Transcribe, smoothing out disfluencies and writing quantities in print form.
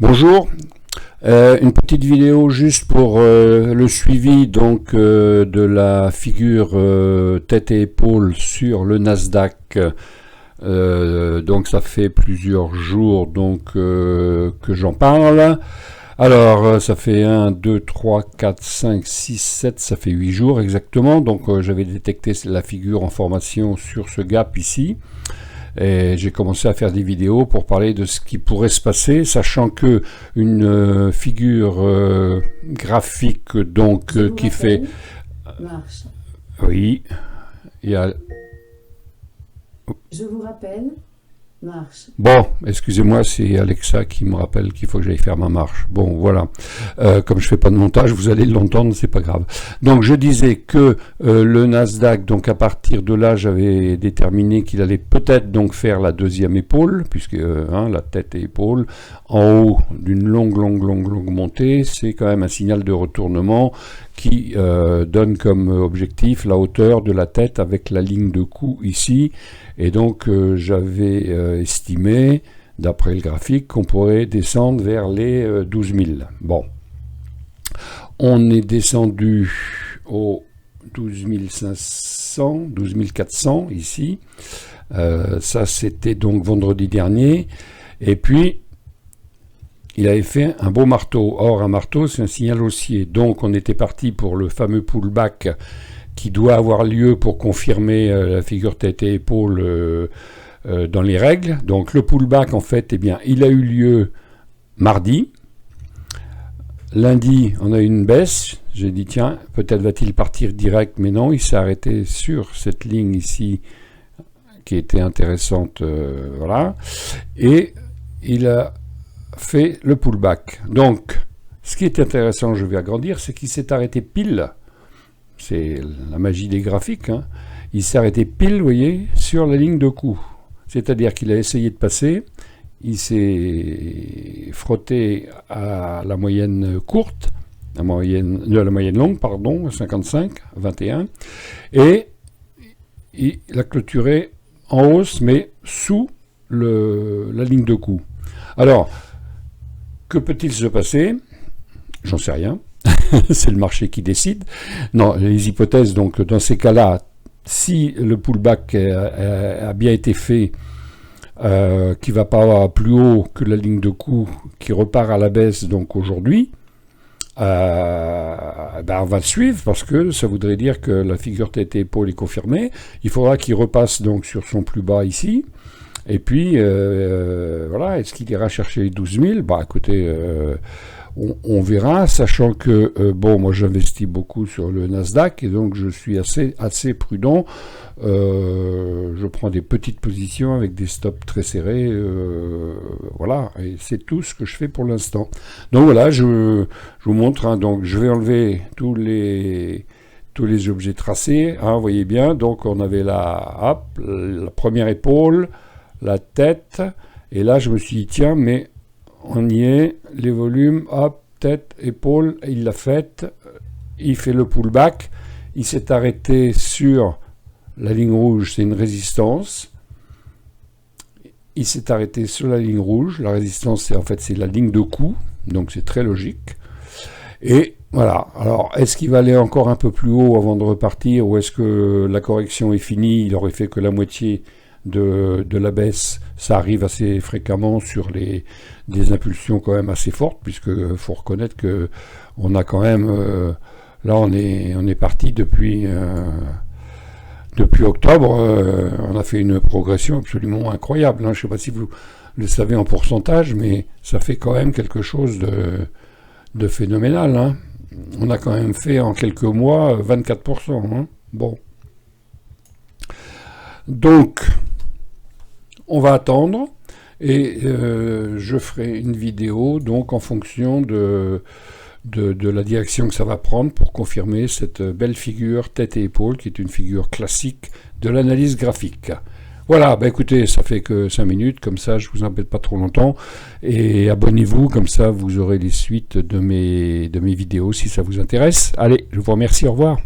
Bonjour, une petite vidéo juste pour le suivi donc de la figure tête et épaules sur le Nasdaq. Donc ça fait plusieurs jours donc que j'en parle. Alors ça fait 1, 2, 3, 4, 5, 6, 7, ça fait 8 jours exactement. Donc j'avais détecté la figure en formation sur ce gap ici. Et j'ai commencé à faire des vidéos pour parler de ce qui pourrait se passer, sachant que une figure graphique donc qui fait marche. Oui, il y a Je vous rappelle, marche. Bon, excusez-moi, c'est Alexa qui me rappelle qu'il faut que j'aille faire ma marche. Bon, voilà. Comme je fais pas de montage, vous allez l'entendre, c'est pas grave. Donc, je disais que le Nasdaq, donc à partir de là, j'avais déterminé qu'il allait peut-être donc faire la deuxième épaule, puisque la tête et épaule, en haut d'une longue montée, c'est quand même un signal de retournement qui donne comme objectif la hauteur de la tête avec la ligne de cou ici. Et donc j'avais estimé, d'après le graphique, qu'on pourrait descendre vers les 12 000. Bon, on est descendu aux 12 500, 12 400 ici. Ça c'était donc vendredi dernier. Et puis, il avait fait un beau marteau. Or, un marteau, c'est un signal haussier. Donc, on était parti pour le fameux pullback qui doit avoir lieu pour confirmer la figure tête et épaule dans les règles. Donc, le pullback, en fait, eh bien, il a eu lieu mardi. Lundi, on a eu une baisse. J'ai dit, tiens, peut-être va-t-il partir direct, mais non, il s'est arrêté sur cette ligne ici qui était intéressante. Voilà. Et il a fait le pullback. Donc, ce qui est intéressant, je vais agrandir, c'est qu'il s'est arrêté pile, c'est la magie des graphiques, il s'est arrêté pile, vous voyez, sur la ligne de coup. C'est-à-dire qu'il a essayé de passer, il s'est frotté à la moyenne courte, la moyenne longue, pardon, 55, 21, et il a clôturé en hausse, mais sous la ligne de coup. Alors, que peut-il se passer? J'en sais rien. C'est le marché qui décide. Non, les hypothèses, donc, dans ces cas-là, si le pullback a bien été fait, qui ne va pas plus haut que la ligne de coup, qui repart à la baisse, donc aujourd'hui, on va le suivre parce que ça voudrait dire que la figure tête et épaule est confirmée. Il faudra qu'il repasse donc sur son plus bas ici. Et puis, voilà, est-ce qu'il ira chercher les 12 000? Bah, écoutez, on verra, sachant que, bon, moi j'investis beaucoup sur le Nasdaq, et donc je suis assez prudent. Je prends des petites positions avec des stops très serrés, voilà, et c'est tout ce que je fais pour l'instant. Donc voilà, je vous montre, donc je vais enlever tous les objets tracés, vous voyez bien, donc on avait la première épaule, la tête, et là je me suis dit tiens, mais on y est, les volumes, hop, tête, épaule, il l'a fait, il fait le pullback, il s'est arrêté sur la ligne rouge, c'est une résistance, il s'est arrêté sur la ligne rouge, la résistance c'est la ligne de coup, donc c'est très logique, et voilà. Alors est-ce qu'il va aller encore un peu plus haut avant de repartir, ou est-ce que la correction est finie, il aurait fait que la moitié de la baisse? Ça arrive assez fréquemment sur des impulsions quand même assez fortes, puisque faut reconnaître que on a quand même là on est parti depuis octobre, on a fait une progression absolument incroyable, je ne sais pas si vous le savez en pourcentage, mais ça fait quand même quelque chose de phénoménal, On a quand même fait en quelques mois 24%, Bon, donc on va attendre, et je ferai une vidéo donc en fonction de la direction que ça va prendre pour confirmer cette belle figure tête et épaule qui est une figure classique de l'analyse graphique. Voilà, écoutez, ça fait que 5 minutes, comme ça je vous embête pas trop longtemps, et abonnez-vous, comme ça vous aurez les suites de mes vidéos si ça vous intéresse. Allez, je vous remercie, au revoir.